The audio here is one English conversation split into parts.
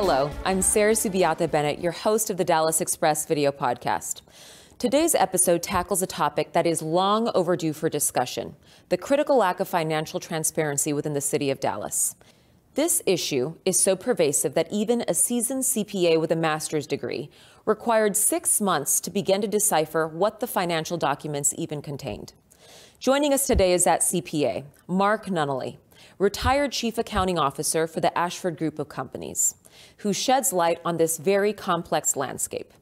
Hello, I'm Sarah Subiata-Bennett, your host of the Dallas Express video podcast. Today's episode tackles a topic that is long overdue for discussion: the critical lack of financial transparency within the city of Dallas. This issue is so pervasive that even a seasoned CPA with a master's degree required 6 months to begin to decipher what the financial documents even contained. Joining us today is that CPA, Mark Nunneley, retired Chief Accounting Officer for the Ashford Group of Companies, who sheds light on this very complex landscape.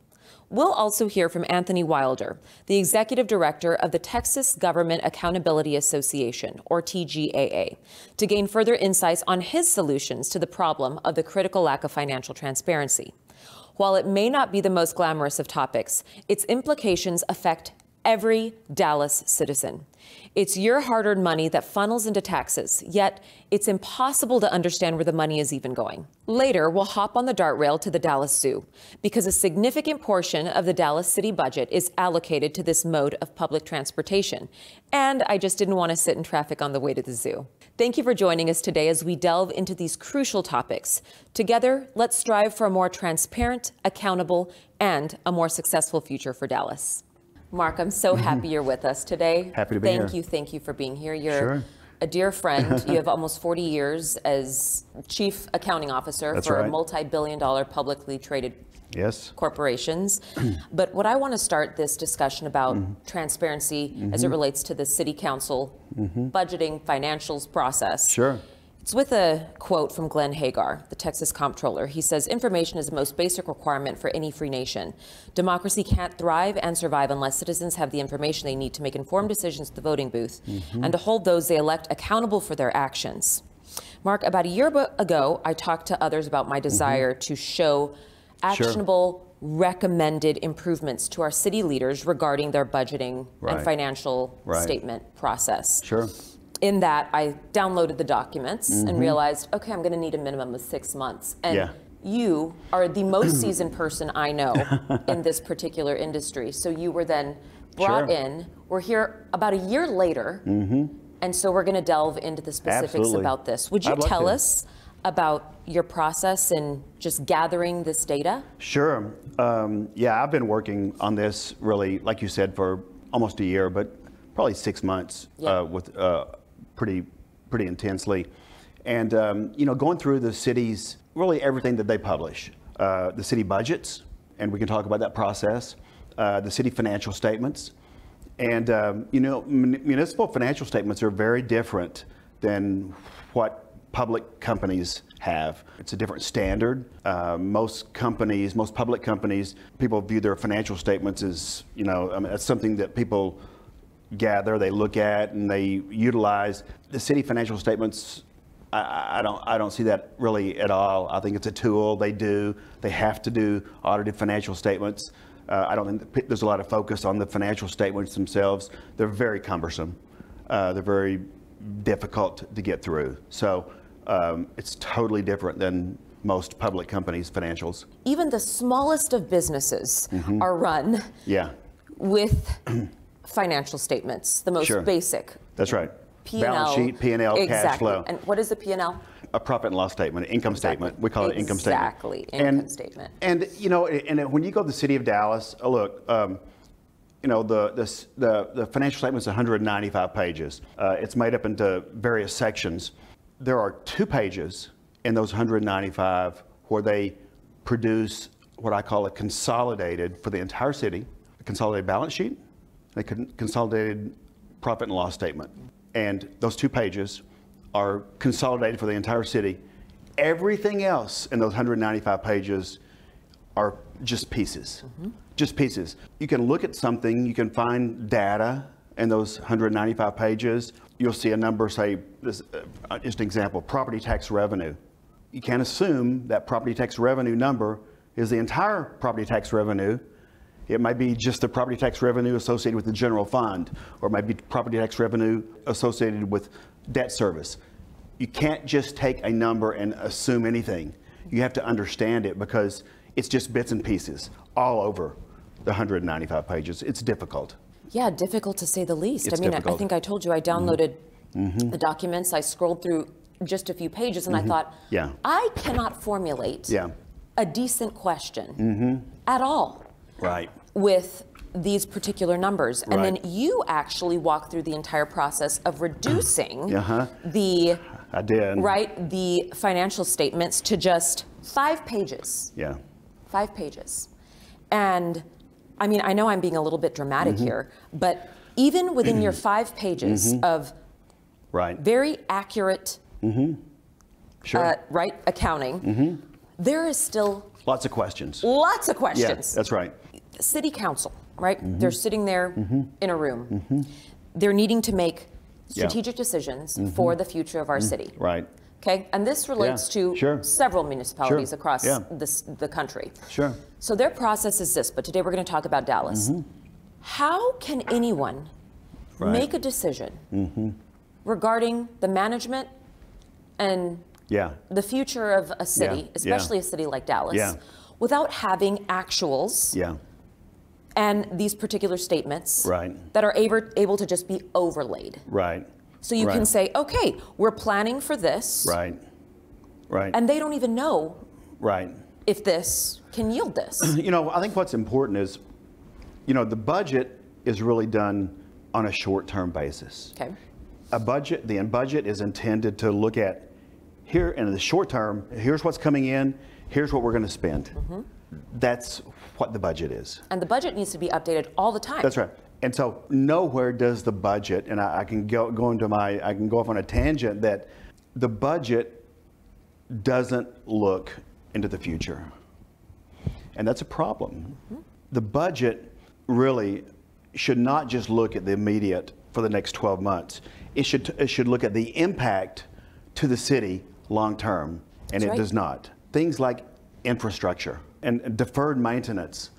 We'll also hear from Anthony Wilder, the Executive Director of the Texas Government Accountability Association, or TGAA, to gain further insights on his solutions to the problem of the critical lack of financial transparency. While it may not be the most glamorous of topics, its implications affect every Dallas citizen. It's your hard-earned money that funnels into taxes, yet it's impossible to understand where the money is even going. Later, we'll hop on the dart rail to the Dallas Zoo, because a significant portion of the Dallas city budget is allocated to this mode of public transportation. And I just didn't want to sit in traffic on the way to the zoo. Thank you for joining us today as we delve into these crucial topics. Together, let's strive for a more transparent, accountable, and a more successful future for Dallas. Mark, I'm so happy you're with us today. Happy to be here. Thank you for being here. You're a dear friend. You have almost 40 years as Chief Accounting Officer for multi-billion-dollar publicly traded corporations. But what I want to start this discussion about transparency as it relates to the City Council budgeting financials process. It's with a quote from Glenn Hagar, the Texas Comptroller. He says, "Information is the most basic requirement for any free nation. Democracy can't thrive and survive unless citizens have the information they need to make informed decisions at the voting booth and to hold those they elect accountable for their actions." Mark, about a year ago, I talked to others about my desire to show actionable, recommended improvements to our city leaders regarding their budgeting and financial statement process. In that, I downloaded the documents and realized, okay, I'm going to need a minimum of 6 months. And you are the most seasoned person I know in this particular industry. So you were then brought in. We're here about a year later. And so we're going to delve into the specifics about this. Would you tell us about your process in just gathering this data? Sure. Yeah, I've been working on this really, like you said, for almost a year, but probably 6 months with pretty intensely. And, you know, going through the city's, really everything that they publish, the city budgets, and we can talk about that process, the city financial statements. And, you know, municipal financial statements are very different than what public companies have. It's a different standard. Most public companies, people view their financial statements as, you know, I mean, that's something that people gather, they look at, and they utilize. The city financial statements, I don't see that really at all. I think it's a tool. They have to do audited financial statements. I don't think there's a lot of focus on the financial statements themselves. They're very cumbersome. They're very difficult to get through. So it's totally different than most public companies' financials. Even the smallest of businesses are run with financial statements, the most basic. That's right. P&L. Balance sheet, P&L, cash flow. And what is the P&L? A profit and loss statement, income statement. We call it income statement. Exactly, income statement. And you know, and when you go to the city of Dallas, look, you know, the financial statement is 195 pages. It's made up into various sections. There are 2 pages in those 195 where they produce what I call a consolidated for the entire city, a consolidated balance sheet, a consolidated profit and loss statement. And those 2 pages are consolidated for the entire city. Everything else in those 195 pages are just pieces, just pieces. You can look at something, you can find data in those 195 pages. You'll see a number, say, this, just an example, property tax revenue. You can't assume that property tax revenue number is the entire property tax revenue. It might be just the property tax revenue associated with the general fund, or it might be property tax revenue associated with debt service. You can't just take a number and assume anything. You have to understand it because it's just bits and pieces all over the 195 pages. It's difficult. Yeah, difficult to say the least. It's I mean, difficult. I think I told you I downloaded the documents. I scrolled through just a few pages and I thought, I cannot formulate a decent question at all Right. with these particular numbers. And Right. then you actually walk through the entire process of reducing the I did. right, the financial statements to just 5 pages. Yeah. 5 pages. And I mean, I know I'm being a little bit dramatic here, but even within your 5 pages of Right. very accurate Sure. right accounting, there is still Lots of questions. lots of Yeah, questions. that's right. City council, right? They're sitting there in a room. They're needing to make strategic decisions for the future of our city. Right. Okay, and this relates to Sure. several municipalities Sure. across Yeah. the country. Sure. So their process is this, but today we're going to talk about Dallas. How can anyone Right. make a decision regarding the management and Yeah. the future of a city, Yeah. especially a city like Dallas, Yeah. without having actuals Yeah. and these particular statements Right. that are able to just be overlaid? Right. So you can say, okay, we're planning for this, Right. Right. and they don't even know Right. if this can yield this. You know, I think what's important is, you know, the budget is really done on a short-term basis. Okay. The budget is intended to look at here in the short term, here's what's coming in, here's what we're going to spend. That's what the budget is. And the budget needs to be updated all the time. That's right. And so nowhere does the budget, and I can go off on a tangent that the budget doesn't look into the future. And that's a problem. The budget really should not just look at the immediate for the next 12 months. It should look at the impact to the city long term, and it does not. Things like infrastructure and deferred maintenance.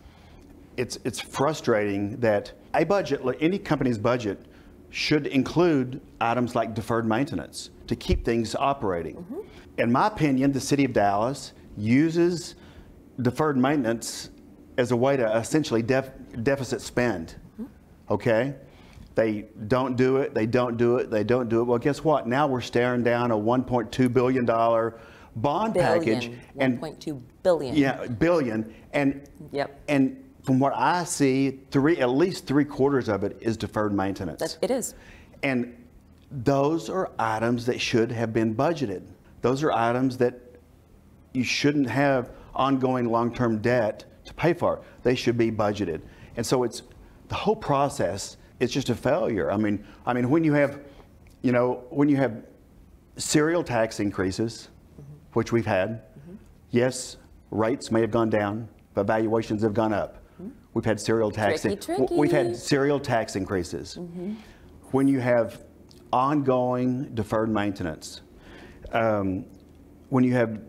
It's frustrating that a budget, like any company's budget, should include items like deferred maintenance to keep things operating. In my opinion, the city of Dallas uses deferred maintenance as a way to essentially deficit spend. Okay? They don't do it, they don't do it, they don't do it. Well, guess what? Now we're staring down a $1.2 billion bond package. 1.2 billion. Yeah, billion. And from what I see, at least 3/4 of it is deferred maintenance. It is. And those are items that should have been budgeted. Those are items that you shouldn't have ongoing long-term debt to pay for. They should be budgeted. And so the whole process is just a failure. I mean, when you have serial tax increases, which we've had, yes, rates may have gone down, but valuations have gone up. We've had serial tax. We've had serial tax increases. When you have ongoing deferred maintenance, when you have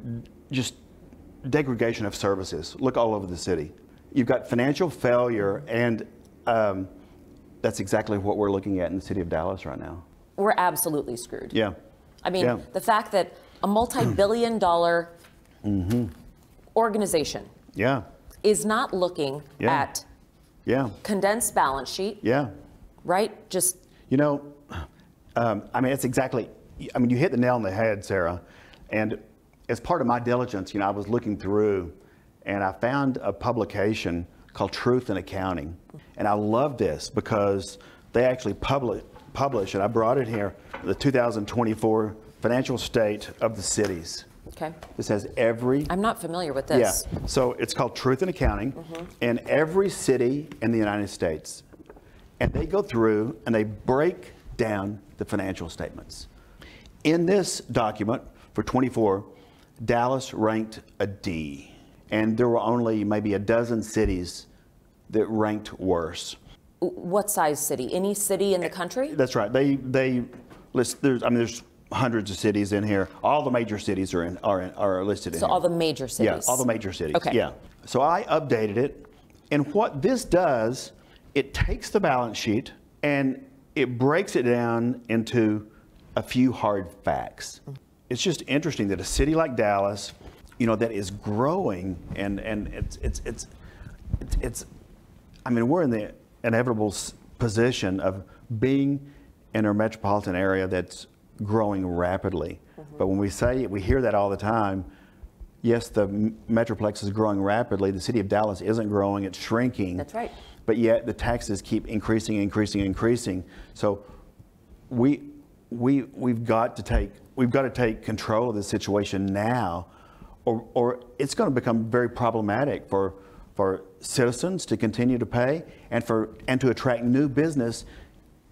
just degradation of services, look all over the city. You've got financial failure, and that's exactly what we're looking at in the city of Dallas right now. We're absolutely screwed. Yeah. I mean, the fact that a multi-billion-dollar organization is not looking at condensed balance sheet. Right? Just. You know, it's exactly, you hit the nail on the head, Sarah. And as part of my diligence, I was looking through and I found a publication called Truth in Accounting. And I love this because they actually publish, and I brought it here, the 2024 Financial State of the Cities. Okay. This has every... I'm not familiar with this. Yeah. So it's called Truth in Accounting, and every city in the United States. And they go through and they break down the financial statements. In this document for 24, Dallas ranked a D. And there were only maybe a dozen cities that ranked worse. What size city? Any city in the country? That's right. They list. There's hundreds of cities in here. All the major cities are listed in here. So all the major cities. Yeah, all the major cities. Okay. Yeah. So I updated it, and what this does, it takes the balance sheet and it breaks it down into a few hard facts. It's just interesting that a city like Dallas, that is growing, and it's. We're in the inevitable position of being in a metropolitan area that's growing rapidly. But when we hear that all the time, yes, the Metroplex is growing rapidly. The city of Dallas isn't growing, it's shrinking. That's right. But yet the taxes keep increasing. So we've got to take control of the situation now, or it's going to become very problematic for citizens to continue to pay and to attract new business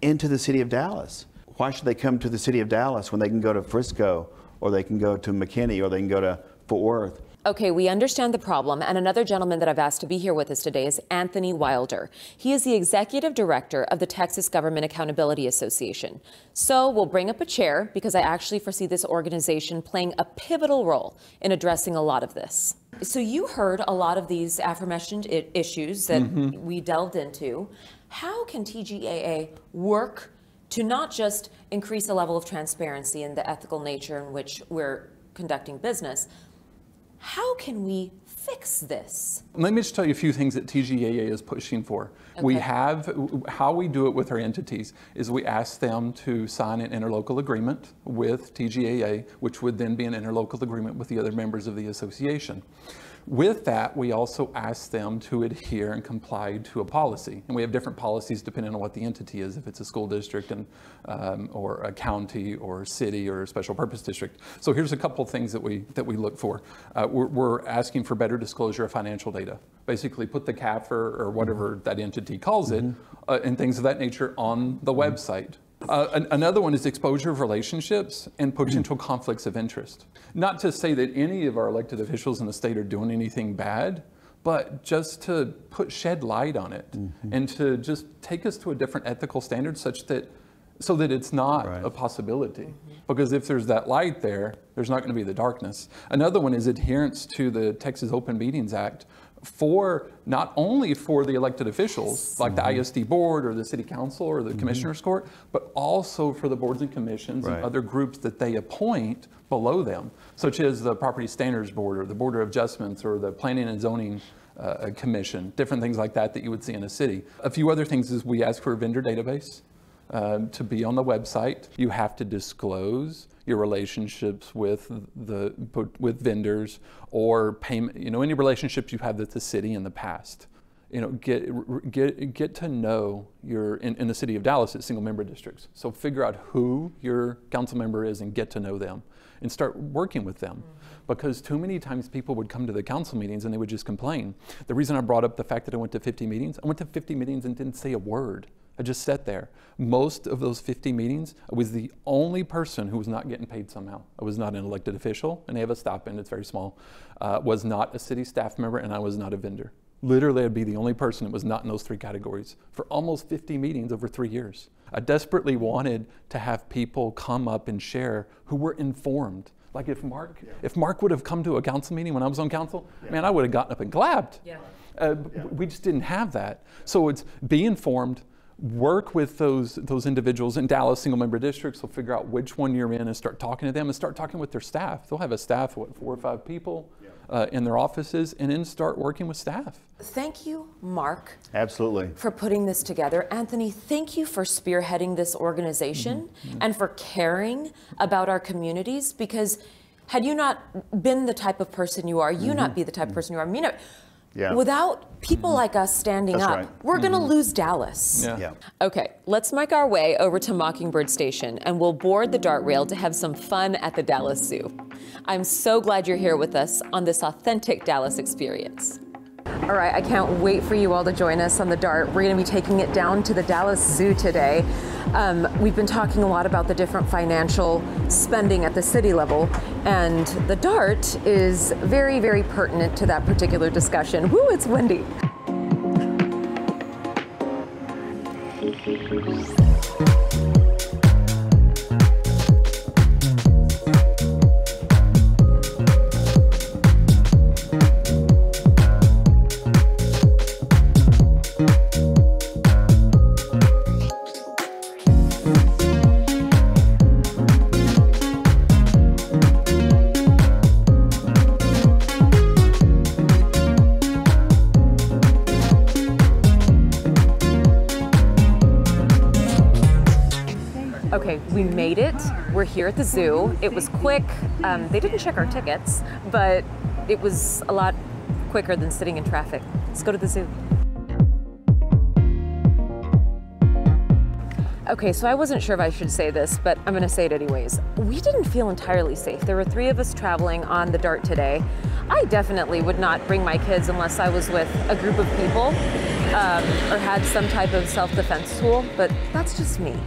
into the city of Dallas. Why should they come to the city of Dallas when they can go to Frisco, or they can go to McKinney, or they can go to Fort Worth? Okay, we understand the problem, and another gentleman that I've asked to be here with us today is Anthony Wilder. He is the executive director of the Texas Government Accountability Association. So we'll bring up a chair because I actually foresee this organization playing a pivotal role in addressing a lot of this. So you heard a lot of these aforementioned issues that we delved into. How can TGAA work to not just increase the level of transparency and the ethical nature in which we're conducting business? How can we fix this? Let me just tell you a few things that TGAA is pushing for. Okay. How we do it with our entities is we ask them to sign an interlocal agreement with TGAA, which would then be an interlocal agreement with the other members of the association. With that, we also ask them to adhere and comply to a policy. And we have different policies depending on what the entity is, if it's a school district or a county or city or a special purpose district. So here's a couple of things that we look for. We're asking for better disclosure of financial data. Basically put the CAF or whatever that entity calls it and things of that nature on the website. Another one is exposure of relationships and potential conflicts of interest. Not to say that any of our elected officials in the state are doing anything bad, but just to shed light on it and to just take us to a different ethical standard so that it's not a possibility. Because if there's that light there, there's not going to be the darkness. Another one is adherence to the Texas Open Meetings Act, not only for the elected officials, like the ISD board or the city council or the commissioner's court, but also for the boards and commissions and other groups that they appoint below them, such as the property standards board or the board of adjustments or the planning and zoning commission, different things like that you would see in a city. A few other things is we ask for a vendor database to be on the website. You have to disclose your relationships with vendors or payment, any relationships you've had with the city in the past. Get to know in the city of Dallas, it's single member districts. So figure out who your council member is and get to know them and start working with them. Because too many times people would come to the council meetings and they would just complain. The reason I brought up the fact that I went to 50 meetings and didn't say a word. I just sat there. Most of those 50 meetings, I was the only person who was not getting paid somehow. I was not an elected official, and they have a stipend, it's very small. Was not a city staff member, and I was not a vendor. Literally, I'd be the only person that was not in those three categories for almost 50 meetings over 3 years. I desperately wanted to have people come up and share who were informed. Like if Mark would have come to a council meeting when I was on council, man, I would have gotten up and clapped. We just didn't have that. So it's be informed, work with those individuals in Dallas single member districts. So figure out which one you're in and start talking to them and start talking with their staff. They'll have a staff of 4 or 5 people in their offices, and then start working with staff. Thank you, Mark. Absolutely. For putting this together. Anthony, thank you for spearheading this organization and for caring about our communities, because had you not been the type of person you are, you not be the type of person you are, without people like us standing up, we're going to lose Dallas. Okay, let's make our way over to Mockingbird Station and we'll board the DART rail to have some fun at the Dallas Zoo. I'm so glad you're here with us on this authentic Dallas experience. All right, I can't wait for you all to join us on the DART. We're going to be taking it down to the Dallas Zoo today. We've been talking a lot about the different financial spending at the city level, and the DART is very, very pertinent to that particular discussion. Woo, it's windy. Okay, we made it. We're here at the zoo. It was quick. They didn't check our tickets, but it was a lot quicker than sitting in traffic. Let's go to the zoo. Okay, so I wasn't sure if I should say this, but I'm gonna say it anyways. We didn't feel entirely safe. There were 3 of us traveling on the DART today. I definitely would not bring my kids unless I was with a group of people or had some type of self-defense tool, but that's just me.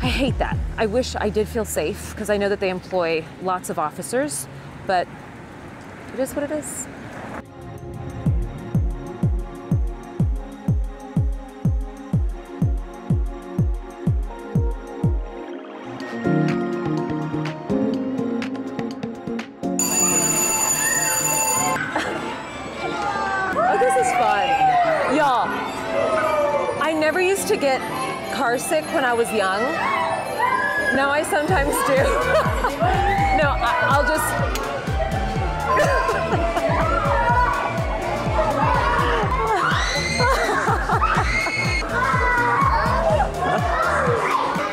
I hate that. I wish I did feel safe because I know that they employ lots of officers, but it is what it is. Y'all, I never used to get car sick when I was young. Now I sometimes do. No, I'll just...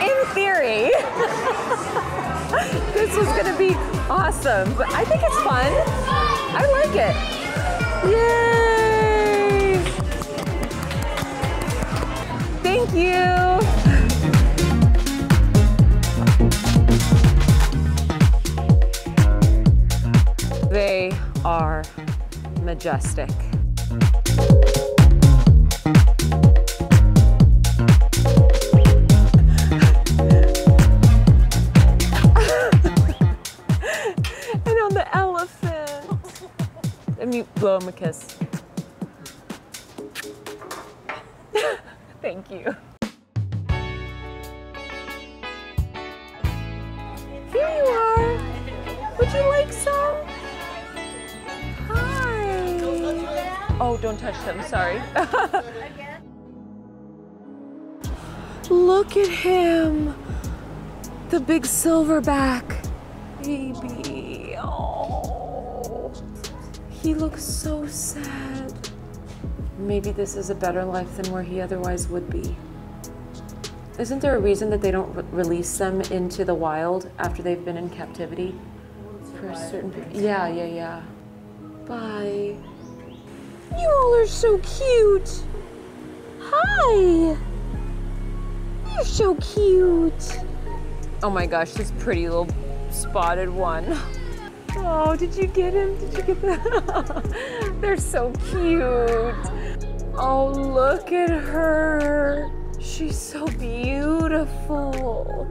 In theory, this was gonna be awesome, but I think it's fun. I like it. Yay! Thank you. They are majestic. And on the elephant. Let me blow him a kiss. Thank you. Here you are. Would you like some? Hi. Oh, don't touch them, sorry. Look at him. The big silverback. Baby. Oh. He looks so sad. Maybe this is a better life than where he otherwise would be. Isn't there a reason that they don't release them into the wild after they've been in captivity? For a certain period? Yeah. Bye. You all are so cute. Hi. You're so cute. Oh my gosh, this pretty little spotted one. Oh, did you get him? Did you get that? They're so cute. Oh, look at her. She's so beautiful.